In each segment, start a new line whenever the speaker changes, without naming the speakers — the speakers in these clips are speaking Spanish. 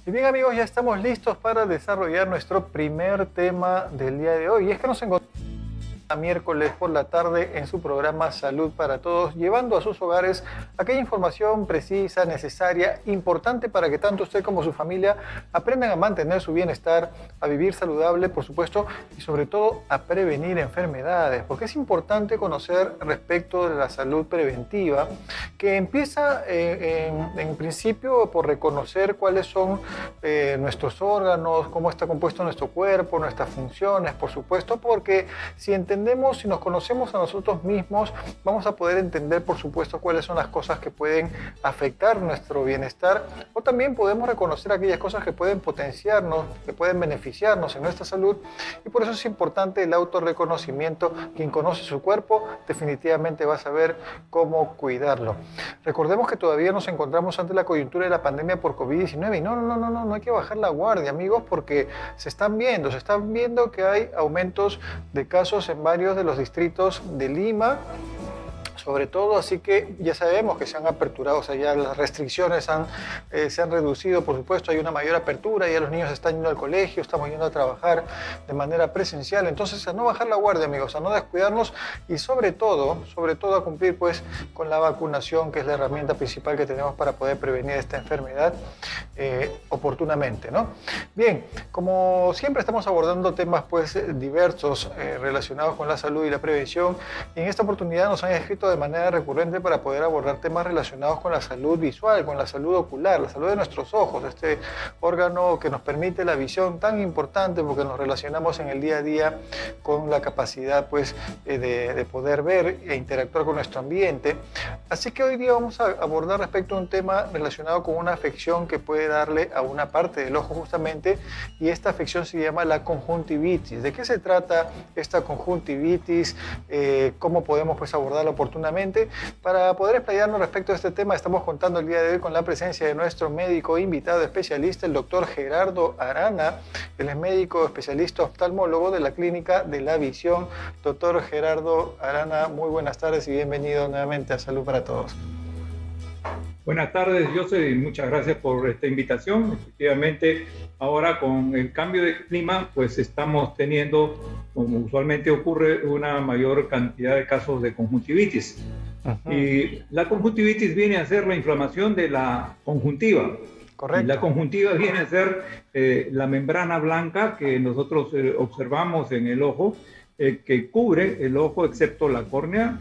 Y bien amigos, ya estamos listos para desarrollar nuestro primer tema del día de hoy. Y es que nos encontramos miércoles por la tarde en su programa Salud para Todos, llevando a sus hogares aquella información precisa, necesaria, importante para que tanto usted como su familia aprendan a mantener su bienestar, a vivir saludable, por supuesto, y sobre todo a prevenir enfermedades, porque es importante conocer respecto de la salud preventiva, que empieza en principio por reconocer cuáles son nuestros órganos, cómo está compuesto nuestro cuerpo, nuestras funciones, por supuesto, porque si si nos conocemos a nosotros mismos, vamos a poder entender, por supuesto, cuáles son las cosas que pueden afectar nuestro bienestar, o también podemos reconocer aquellas cosas que pueden potenciarnos, que pueden beneficiarnos en nuestra salud, y por eso es importante el autorreconocimiento. Quien conoce su cuerpo definitivamente va a saber cómo cuidarlo. Recordemos que todavía nos encontramos ante la coyuntura de la pandemia por COVID-19 y no hay que bajar la guardia, amigos, porque se están viendo que hay aumentos de casos en varios de los distritos de Lima, sobre todo, así que ya sabemos que se han aperturado, o sea, ya las restricciones se han reducido, por supuesto, hay una mayor apertura, ya los niños están yendo al colegio, estamos yendo a trabajar de manera presencial, entonces a no bajar la guardia, amigos, a no descuidarnos y sobre todo a cumplir pues con la vacunación, que es la herramienta principal que tenemos para poder prevenir esta enfermedad oportunamente, ¿no? Bien, como siempre estamos abordando temas pues diversos relacionados con la salud y la prevención, y en esta oportunidad nos han escrito de manera recurrente para poder abordar temas relacionados con la salud visual, con la salud ocular, la salud de nuestros ojos, este órgano que nos permite la visión tan importante porque nos relacionamos en el día a día con la capacidad pues, de poder ver e interactuar con nuestro ambiente. Así que hoy día vamos a abordar respecto a un tema relacionado con una afección que puede darle a una parte del ojo justamente, y esta afección se llama la conjuntivitis. ¿De qué se trata esta conjuntivitis? ¿Cómo podemos pues, abordarla oportunamente? Para poder explayarnos respecto a este tema, estamos contando el día de hoy con la presencia de nuestro médico invitado especialista, el doctor Gerardo Arana. Él es médico especialista oftalmólogo de la Clínica de la Visión. Doctor Gerardo Arana, muy buenas tardes y bienvenido nuevamente a Salud para Todos.
Buenas tardes, José, y muchas gracias por esta invitación. Efectivamente, ahora con el cambio de clima, pues estamos teniendo, como usualmente ocurre, una mayor cantidad de casos de conjuntivitis. Ajá. Y la conjuntivitis viene a ser la inflamación de la conjuntiva. Correcto. Y la conjuntiva viene a ser la membrana blanca que nosotros observamos en el ojo, que cubre el ojo excepto la córnea,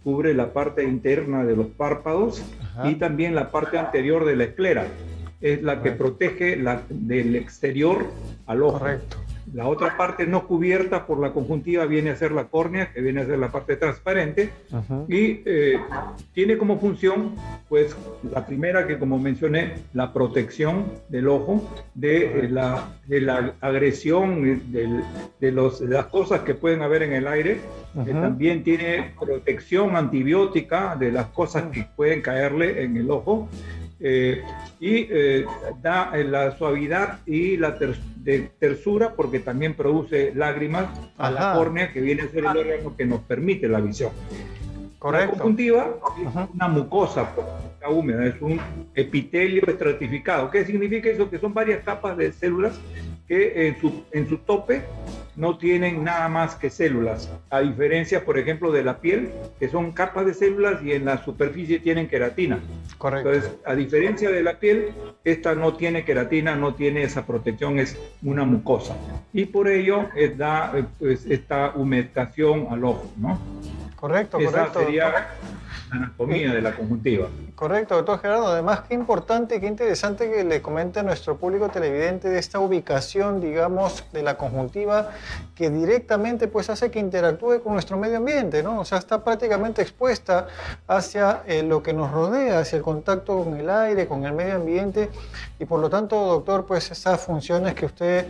cubre la parte interna de los párpados. Ajá. Y también la parte anterior de la esclera. Es la que protege del exterior al ojo. Correcto. La otra parte no cubierta por la conjuntiva viene a ser la córnea, que viene a ser la parte transparente. Ajá. Y tiene como función, pues, la primera que, como mencioné, la protección del ojo de la agresión de las cosas que pueden haber en el aire. También tiene protección antibiótica de las cosas que pueden caerle en el ojo. Da la suavidad y la tersura, porque también produce lágrimas a la córnea, que viene a ser el órgano que nos permite la visión. Correcto. La conjuntiva es una mucosa húmeda, es un epitelio estratificado. ¿Qué significa eso? Que son varias capas de células que en su tope no tienen nada más que células, a diferencia, por ejemplo, de la piel, que son capas de células y en la superficie tienen queratina. Correcto. Entonces, a diferencia de la piel, esta no tiene queratina, no tiene esa protección, es una mucosa. Y por ello da pues, esta humectación al ojo, ¿no? Correcto, esa sería la anatomía de la conjuntiva.
Correcto, doctor Gerardo. Además, qué importante, qué interesante que le comente a nuestro público televidente de esta ubicación, digamos, de la conjuntiva, que directamente pues hace que interactúe con nuestro medio ambiente, ¿no? O sea, está prácticamente expuesta hacia lo que nos rodea, hacia el contacto con el aire, con el medio ambiente, y por lo tanto, doctor, pues esas funciones que usted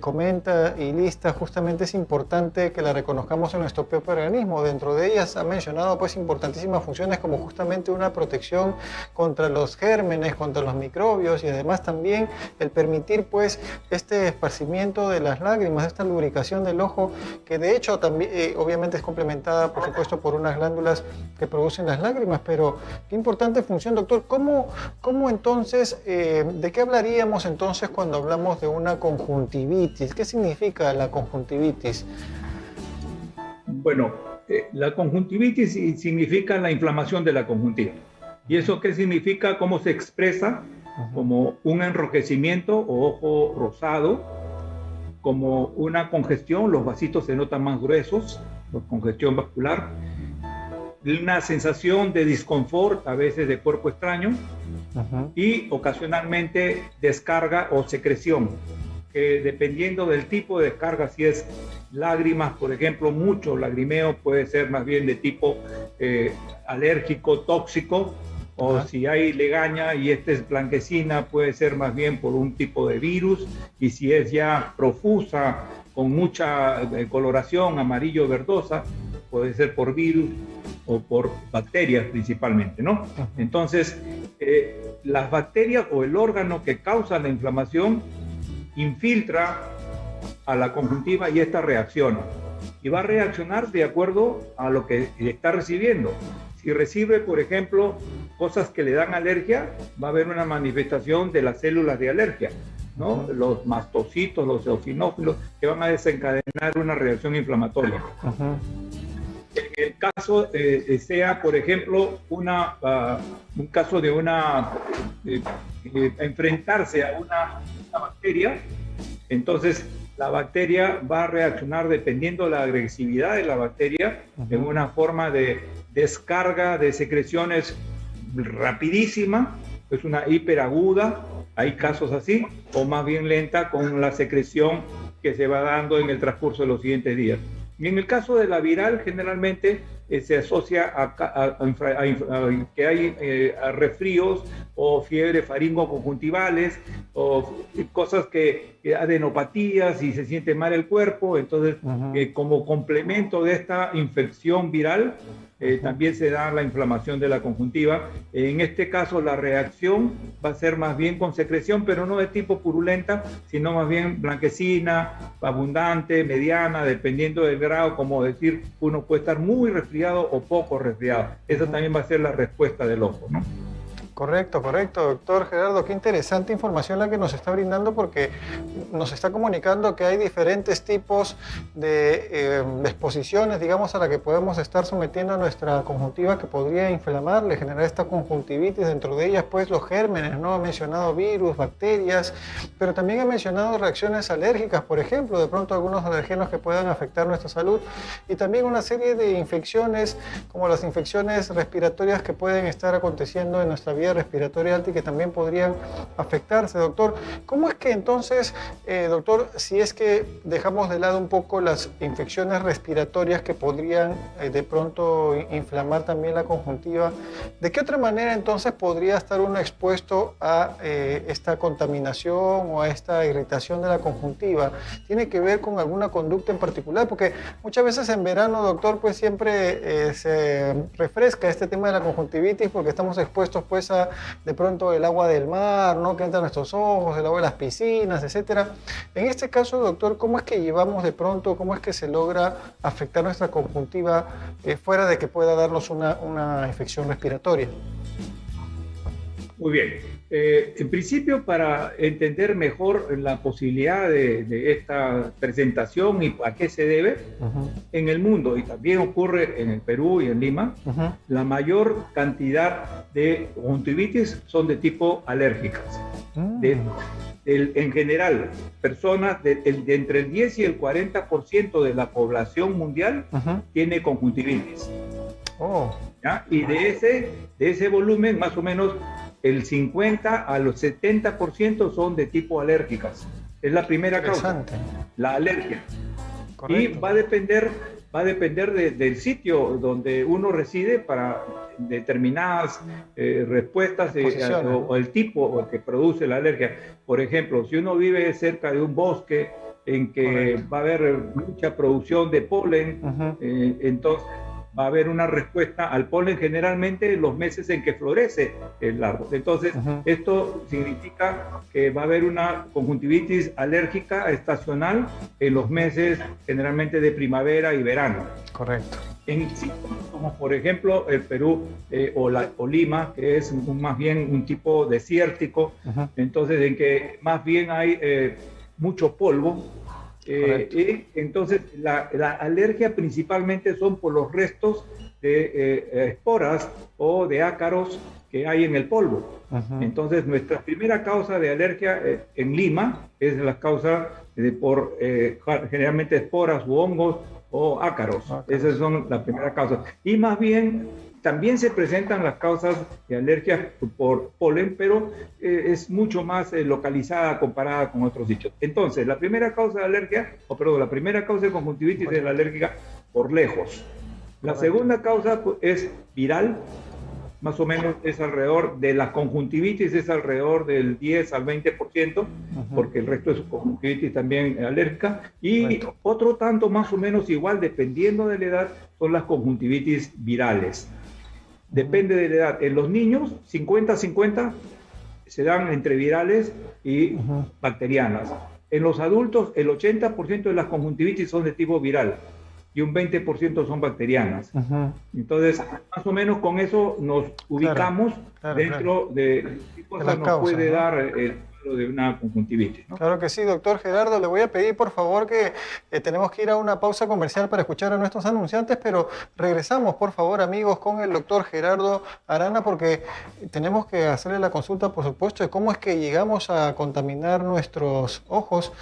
comenta y lista, justamente es importante que la reconozcamos en nuestro propio organismo. Dentro de ellas ha mencionado pues importantísimas funciones funciones como justamente una protección contra los gérmenes, contra los microbios, y además también el permitir pues este esparcimiento de las lágrimas, esta lubricación del ojo, que de hecho también obviamente es complementada por supuesto por unas glándulas que producen las lágrimas. Pero qué importante función, doctor. ¿Cómo entonces, de qué hablaríamos entonces cuando hablamos de una conjuntivitis? ¿Qué significa la conjuntivitis?
Bueno, la conjuntivitis significa la inflamación de la conjuntiva. ¿Y eso qué significa? ¿Cómo se expresa? Como un enrojecimiento o ojo rosado, como una congestión, los vasitos se notan más gruesos, congestión vascular, una sensación de disconfort, a veces de cuerpo extraño, y ocasionalmente descarga o secreción, que dependiendo del tipo de descarga, si es lágrimas, por ejemplo, mucho lagrimeo, puede ser más bien de tipo alérgico, tóxico, o si hay legaña y esta es blanquecina, puede ser más bien por un tipo de virus, y si es ya profusa, con mucha coloración amarillo verdosa, puede ser por virus o por bacterias principalmente, ¿no? Entonces, las bacterias o el órgano que causa la inflamación infiltra a la conjuntiva y esta reacciona. Y va a reaccionar de acuerdo a lo que está recibiendo. Si recibe, por ejemplo, cosas que le dan alergia, va a haber una manifestación de las células de alergia, ¿no? Los mastocitos, los eosinófilos, que van a desencadenar una reacción inflamatoria. En el caso sea, por ejemplo, un caso de enfrentarse a una bacteria, entonces la bacteria va a reaccionar dependiendo de la agresividad de la bacteria en una forma de descarga de secreciones rapidísima, es una hiperaguda, hay casos así, o más bien lenta con la secreción que se va dando en el transcurso de los siguientes días. Y en el caso de la viral, generalmente se asocia a que hay resfríos o fiebre faringoconjuntivales o cosas que adenopatías y se siente mal el cuerpo. Entonces, como complemento de esta infección viral, también se da la inflamación de la conjuntiva. En este caso, la reacción va a ser más bien con secreción, pero no de tipo purulenta, sino más bien blanquecina, abundante, mediana, dependiendo del grado, como decir, uno puede estar muy resfriado o poco resfriado. Esa también va a ser la respuesta del ojo, ¿no?
Correcto, doctor Gerardo. Qué interesante información la que nos está brindando, porque nos está comunicando que hay diferentes tipos de exposiciones, digamos, a la que podemos estar sometiendo a nuestra conjuntiva, que podría inflamarle, generar esta conjuntivitis. Dentro de ellas, pues, los gérmenes, ¿no? Ha mencionado virus, bacterias, pero también ha mencionado reacciones alérgicas, por ejemplo, de pronto algunos alergenos que puedan afectar nuestra salud, y también una serie de infecciones, como las infecciones respiratorias que pueden estar aconteciendo en nuestra vida respiratoria alta y que también podrían afectarse, doctor. ¿Cómo es que entonces, doctor, si es que dejamos de lado un poco las infecciones respiratorias que podrían de pronto inflamar también la conjuntiva, de qué otra manera entonces podría estar uno expuesto a esta contaminación o a esta irritación de la conjuntiva? ¿Tiene que ver con alguna conducta en particular? Porque muchas veces en verano, doctor, pues siempre se refresca este tema de la conjuntivitis, porque estamos expuestos pues a de pronto el agua del mar, ¿no? Que entra a nuestros ojos, el agua de las piscinas, etcétera. En este caso, doctor, ¿cómo es que llevamos de pronto, cómo es que se logra afectar nuestra conjuntiva fuera de que pueda darnos una infección respiratoria?
Muy bien. En principio, para entender mejor la posibilidad de esta presentación y a qué se debe, en el mundo, y también ocurre en el Perú y en Lima, la mayor cantidad de conjuntivitis son de tipo alérgicas. En general, personas de entre el 10 y el 40% de la población mundial tiene conjuntivitis. ¿Ya? Y de ese volumen, más o menos, el 50 a los 70% son de tipo alérgicas. Es la primera causa, la alergia. Correcto. Y va a depender del sitio donde uno reside para determinadas respuestas o el tipo que produce la alergia. Por ejemplo, si uno vive cerca de un bosque en que va a haber mucha producción de polen, entonces va a haber una respuesta al polen generalmente en los meses en que florece el árbol. Entonces, esto significa que va a haber una conjuntivitis alérgica estacional en los meses generalmente de primavera y verano.
Correcto.
En sitios como por ejemplo el Perú o Lima, que es más bien un tipo desértico, entonces en que más bien hay mucho polvo, y entonces la alergia principalmente son por los restos de esporas o de ácaros que hay en el polvo. Entonces nuestra primera causa de alergia en Lima es la causa por generalmente esporas u hongos o ácaros. Esas son las primeras causas. Y más bien también se presentan las causas de alergia por polen, pero es mucho más localizada comparada con otros sitios. Entonces, la primera causa de alergia, la primera causa de conjuntivitis es la alérgica por lejos. La segunda causa es viral, más o menos es alrededor de la conjuntivitis, es alrededor del 10 al 20%, porque el resto es conjuntivitis también alérgica. Y otro tanto más o menos igual, dependiendo de la edad, son las conjuntivitis virales. Depende de la edad. En los niños, 50-50 se dan entre virales y bacterianas. En los adultos, el 80% de las conjuntivitis son de tipo viral y un 20% son bacterianas. Entonces, más o menos con eso nos ubicamos dentro de qué cosas nos puede dar el de una conjuntivitis, ¿no?
Claro que sí, doctor Gerardo. Le voy a pedir, por favor, que tenemos que ir a una pausa comercial para escuchar a nuestros anunciantes, pero regresamos, por favor, amigos, con el doctor Gerardo Arana, porque tenemos que hacerle la consulta, por supuesto, de cómo es que llegamos a contaminar nuestros ojos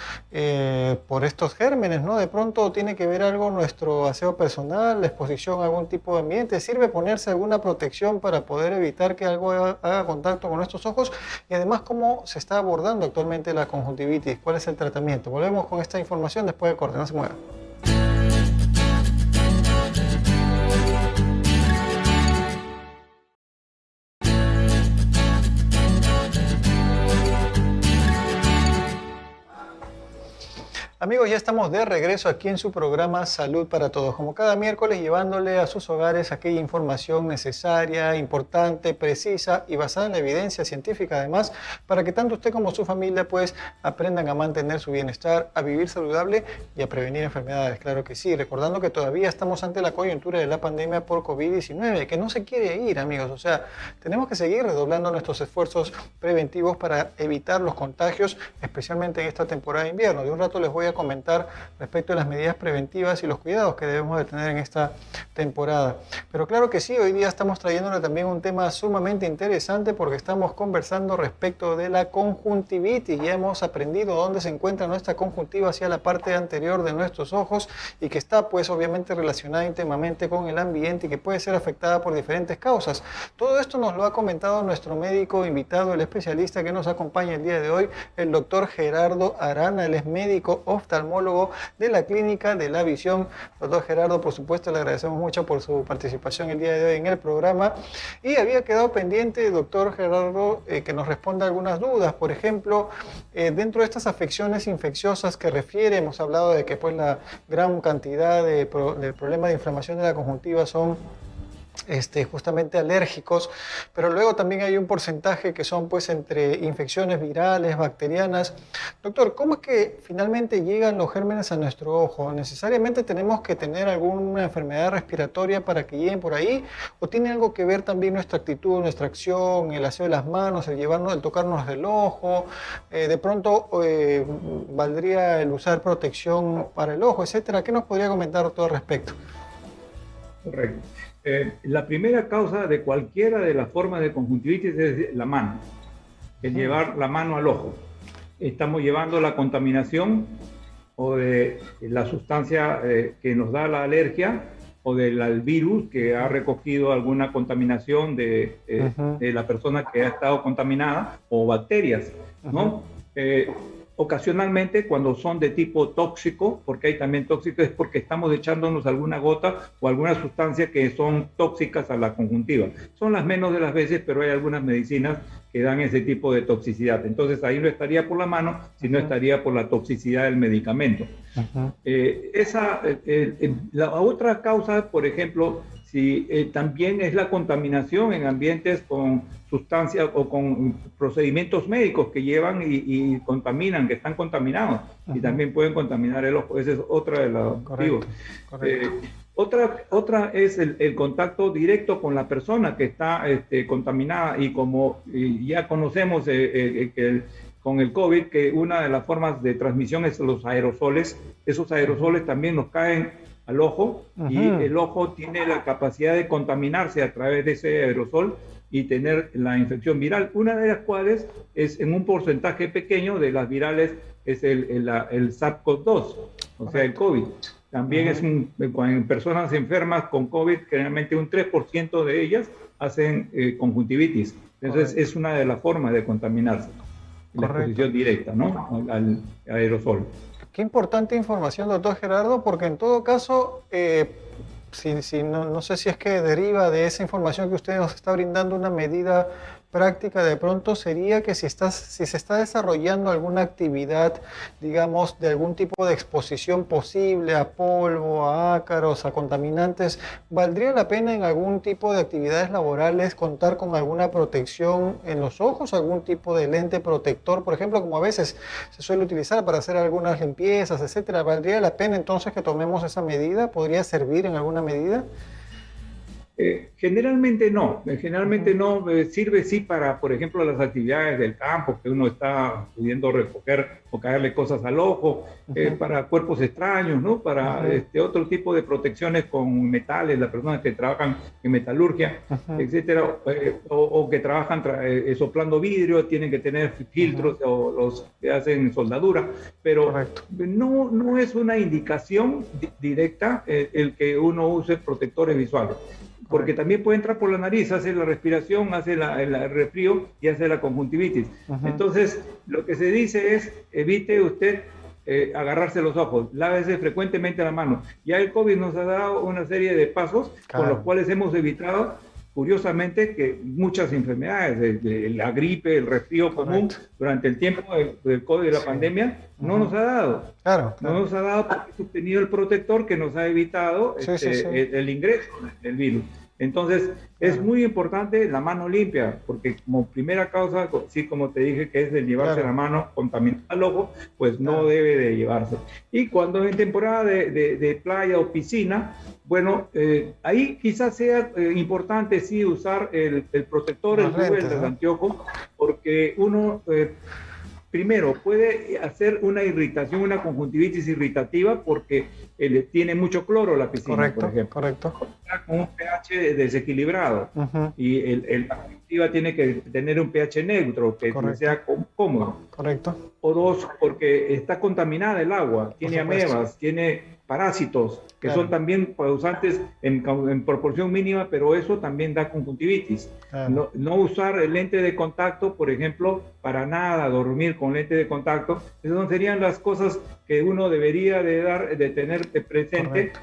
por estos gérmenes, ¿no? De pronto tiene que ver algo nuestro aseo personal, la exposición a algún tipo de ambiente. ¿Sirve ponerse alguna protección para poder evitar que algo haga contacto con nuestros ojos? Y además, ¿cómo se está abordando actualmente la conjuntivitis? ¿Cuál es el tratamiento? Volvemos con esta información después de corte. No se muevan. Amigos, ya estamos de regreso aquí en su programa Salud para Todos, como cada miércoles, llevándole a sus hogares aquella información necesaria, importante, precisa y basada en la evidencia científica, además, para que tanto usted como su familia pues aprendan a mantener su bienestar, a vivir saludable y a prevenir enfermedades. Claro que sí, recordando que todavía estamos ante la coyuntura de la pandemia por COVID-19, que no se quiere ir, amigos. O sea, tenemos que seguir redoblando nuestros esfuerzos preventivos para evitar los contagios, especialmente en esta temporada de invierno. De un rato les voy a comentar respecto a las medidas preventivas y los cuidados que debemos de tener en esta temporada. Pero claro que sí, hoy día estamos trayéndole también un tema sumamente interesante porque estamos conversando respecto de la conjuntivitis. Ya hemos aprendido dónde se encuentra nuestra conjuntiva hacia la parte anterior de nuestros ojos y que está pues obviamente relacionada íntimamente con el ambiente y que puede ser afectada por diferentes causas. Todo esto nos lo ha comentado nuestro médico invitado, el especialista que nos acompaña el día de hoy, el doctor Gerardo Arana. Él es médico oftalmólogo de la Clínica de la Visión. Doctor Gerardo, por supuesto, le agradecemos mucho por su participación el día de hoy en el programa. Y había quedado pendiente, doctor Gerardo, que nos responda algunas dudas. Por ejemplo, dentro de estas afecciones infecciosas que refiere, hemos hablado de que pues, la gran cantidad de problemas de inflamación de la conjuntiva son justamente alérgicos, pero luego también hay un porcentaje que son pues entre infecciones virales, bacterianas. Doctor, ¿cómo es que finalmente llegan los gérmenes a nuestro ojo? ¿Necesariamente tenemos que tener alguna enfermedad respiratoria para que lleguen por ahí? ¿O tiene algo que ver también nuestra actitud, nuestra acción, el aseo de las manos, el tocarnos del ojo? De pronto valdría el usar protección para el ojo, etcétera. ¿Qué nos podría comentar todo al respecto?
Correcto. La primera causa de cualquiera de las formas de conjuntivitis es la mano, el llevar la mano al ojo. Estamos llevando la contaminación o de la sustancia que nos da la alergia o del virus que ha recogido alguna contaminación de la persona que ha estado contaminada o bacterias, ¿no? Ocasionalmente, cuando son de tipo tóxico, porque hay también tóxicos, es porque estamos echándonos alguna gota o alguna sustancia que son tóxicas a la conjuntiva. Son las menos de las veces, pero hay algunas medicinas que dan ese tipo de toxicidad. Entonces ahí no estaría por la mano, sino estaría por la toxicidad del medicamento. La otra causa, por ejemplo, también es la contaminación en ambientes con sustancias o con procedimientos médicos que llevan y contaminan, que están contaminados, y también pueden contaminar el ojo. Esa es otra de los motivos. Otra es el contacto directo con la persona que está contaminada, y como ya conocemos con el COVID, que una de las formas de transmisión es los aerosoles. Esos aerosoles también nos caen al ojo, y el ojo tiene la capacidad de contaminarse a través de ese aerosol y tener la infección viral, una de las cuales es en un porcentaje pequeño de las virales, es el SARS-CoV-2, o sea, el COVID. También en personas enfermas con COVID, generalmente un 3% de ellas hacen conjuntivitis. Entonces, es una de las formas de contaminarse, la exposición directa, ¿no?, al aerosol.
Qué importante información, doctor Gerardo, porque en todo caso, no sé si es que deriva de esa información que usted nos está brindando una medida práctica, de pronto sería que si se está desarrollando alguna actividad, digamos, de algún tipo de exposición posible a polvo, a ácaros, a contaminantes, ¿valdría la pena en algún tipo de actividades laborales contar con alguna protección en los ojos, algún tipo de lente protector, por ejemplo, como a veces se suele utilizar para hacer algunas limpiezas, etcétera? ¿Valdría la pena entonces que tomemos esa medida? ¿Podría servir en alguna medida?
Generalmente no, sirve sí para, por ejemplo, las actividades del campo, que uno está pudiendo recoger o caerle cosas al ojo, para cuerpos extraños, ¿no? Para otro tipo de protecciones con metales, las personas que trabajan en metalurgia, etcétera, o que trabajan soplando vidrio, tienen que tener filtros, o los que hacen soldadura, pero no es una indicación directa el que uno use protectores visuales, porque también puede entrar por la nariz, hace la respiración, hace el resfrío y hace la conjuntivitis. Entonces, lo que se dice es, evite usted agarrarse los ojos, lávese frecuentemente la mano. Ya el COVID nos ha dado una serie de pasos con los cuales hemos evitado, curiosamente, que muchas enfermedades, de la gripe, el resfrío común, durante el tiempo del COVID, de la pandemia, no nos ha dado. No nos ha dado porque hemos tenido el protector que nos ha evitado el ingreso del virus. Entonces, es muy importante la mano limpia, porque como primera causa, sí, como te dije, que es el llevarse la mano contaminada al ojo, pues no debe de llevarse. Y cuando en temporada de playa o piscina, bueno, ahí quizás sea importante sí usar el protector, el anteojo, porque uno... primero, puede hacer una irritación, una conjuntivitis irritativa, porque tiene mucho cloro la piscina, por ejemplo. Está con un pH desequilibrado, y la conjuntiva tiene que tener un pH neutro, que sea cómodo. O dos, porque está contaminada el agua, tiene amebas, tiene parásitos, que son también causantes en proporción mínima, pero eso también da conjuntivitis. No usar el lente de contacto, por ejemplo, para nada, dormir con lente de contacto. Esas serían las cosas que uno debería de tener presente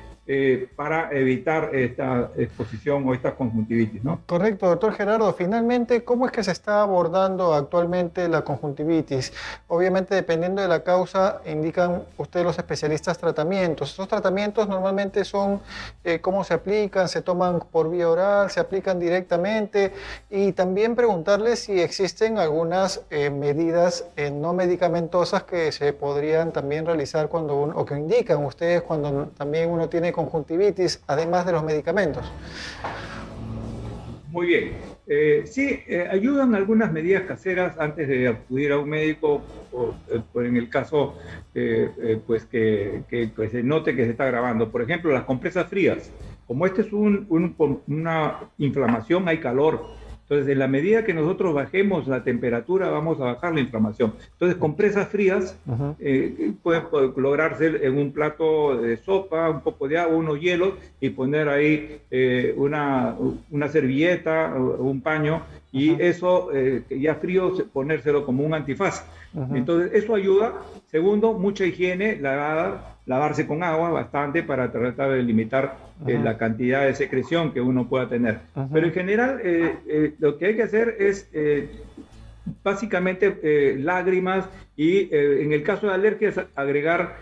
para evitar esta exposición o esta conjuntivitis, ¿no?
Correcto, doctor Gerardo. Finalmente, ¿cómo es que se está abordando actualmente la conjuntivitis? Obviamente, dependiendo de la causa, indican ustedes los especialistas tratamientos. Estos tratamientos normalmente son cómo se aplican, se toman por vía oral, se aplican directamente, y también preguntarles si existen algunas medidas no medicamentosas que se podrían también realizar o que indican ustedes cuando también uno tiene conjuntivitis, además de los medicamentos.
Muy bien. Sí, ayudan algunas medidas caseras antes de acudir a un médico, o en el caso pues que se note que se está agravando. Por ejemplo, las compresas frías. Como este es una inflamación, hay calor. Entonces, en la medida que nosotros bajemos la temperatura, vamos a bajar la inflamación. Entonces, compresas frías pueden lograrse en un plato de sopa, un poco de agua, unos hielos, y poner ahí una servilleta o un paño, y eso, ya frío, ponérselo como un antifaz. Entonces, eso ayuda. Segundo, mucha higiene, lavarse con agua bastante para tratar de limitar la cantidad de secreción que uno pueda tener. Pero en general, lo que hay que hacer es básicamente lágrimas, y en el caso de alergias, agregar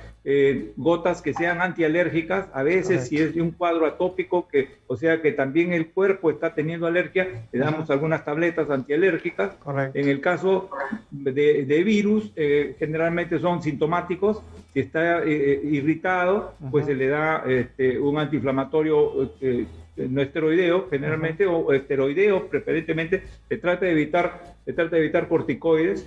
gotas que sean antialérgicas. A veces, si es de un cuadro atópico, o sea que también el cuerpo está teniendo alergia, le damos algunas tabletas antialérgicas.
Correcto.
En el caso de virus, generalmente son sintomáticos. Si está irritado, pues se le da un antiinflamatorio no esteroideo generalmente, o esteroideo preferentemente. Se trata de evitar corticoides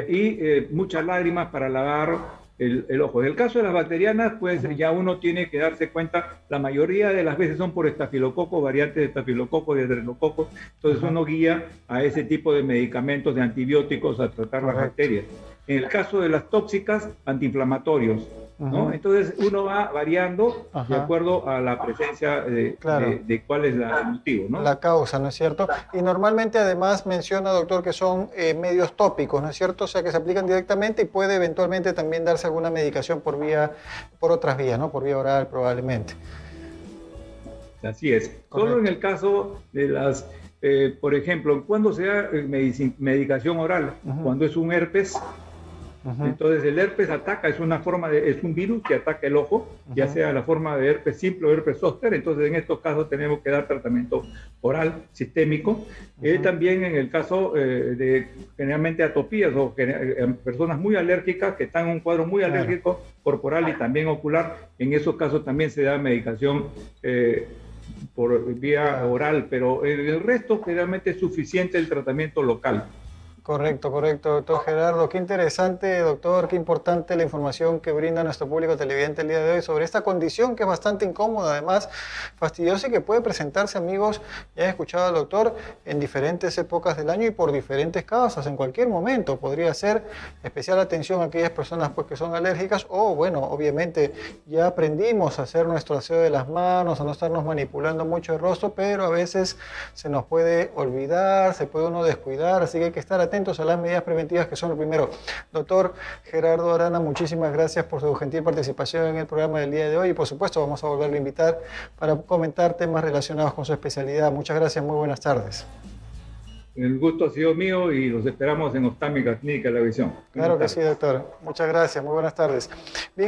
y muchas lágrimas para lavar el ojo. En el caso de las bacterianas, pues ya uno tiene que darse cuenta, la mayoría de las veces son por estafilococo, variantes de estafilococo, de adrenococo. Entonces uno guía a ese tipo de medicamentos, de antibióticos, a tratar las bacterias. En el caso de las tóxicas, antiinflamatorios, ¿no? Entonces uno va variando de acuerdo a la presencia de cuál es el motivo, ¿no?
La causa, ¿no es cierto? Y normalmente además menciona, doctor, que son medios tópicos, ¿no es cierto? O sea, que se aplican directamente y puede eventualmente también darse alguna medicación por otras vías, ¿no? Por vía oral probablemente.
Así es. Correcto. Solo en el caso de las, por ejemplo, cuando se da medicación oral, cuando es un herpes. Entonces el herpes ataca, es un virus que ataca el ojo, ya sea la forma de herpes simple o herpes zóster. Entonces en estos casos tenemos que dar tratamiento oral sistémico. También en el caso de generalmente atopías o personas muy alérgicas que están en un cuadro muy alérgico corporal y también ocular, en esos casos también se da medicación por vía oral, pero el resto generalmente es suficiente el tratamiento local.
Correcto, doctor Gerardo. Qué interesante, doctor, qué importante la información que brinda nuestro público televidente el día de hoy sobre esta condición que es bastante incómoda, además fastidiosa y que puede presentarse, amigos, ya he escuchado al doctor, en diferentes épocas del año y por diferentes causas, en cualquier momento. Podría ser especial atención a aquellas personas pues, que son alérgicas o, bueno, obviamente ya aprendimos a hacer nuestro aseo de las manos, a no estarnos manipulando mucho el rostro, pero a veces se nos puede olvidar, se puede uno descuidar, así que hay que estar atentos a las medidas preventivas que son lo primero. Doctor Gerardo Arana, muchísimas gracias por su gentil participación en el programa del día de hoy y por supuesto vamos a volverlo a invitar para comentar temas relacionados con su especialidad. Muchas gracias, muy buenas tardes.
El gusto ha sido mío y los esperamos en Oftálmica Clínica de la Visión.
Claro que sí, doctor. Muchas gracias, muy buenas tardes. Bien,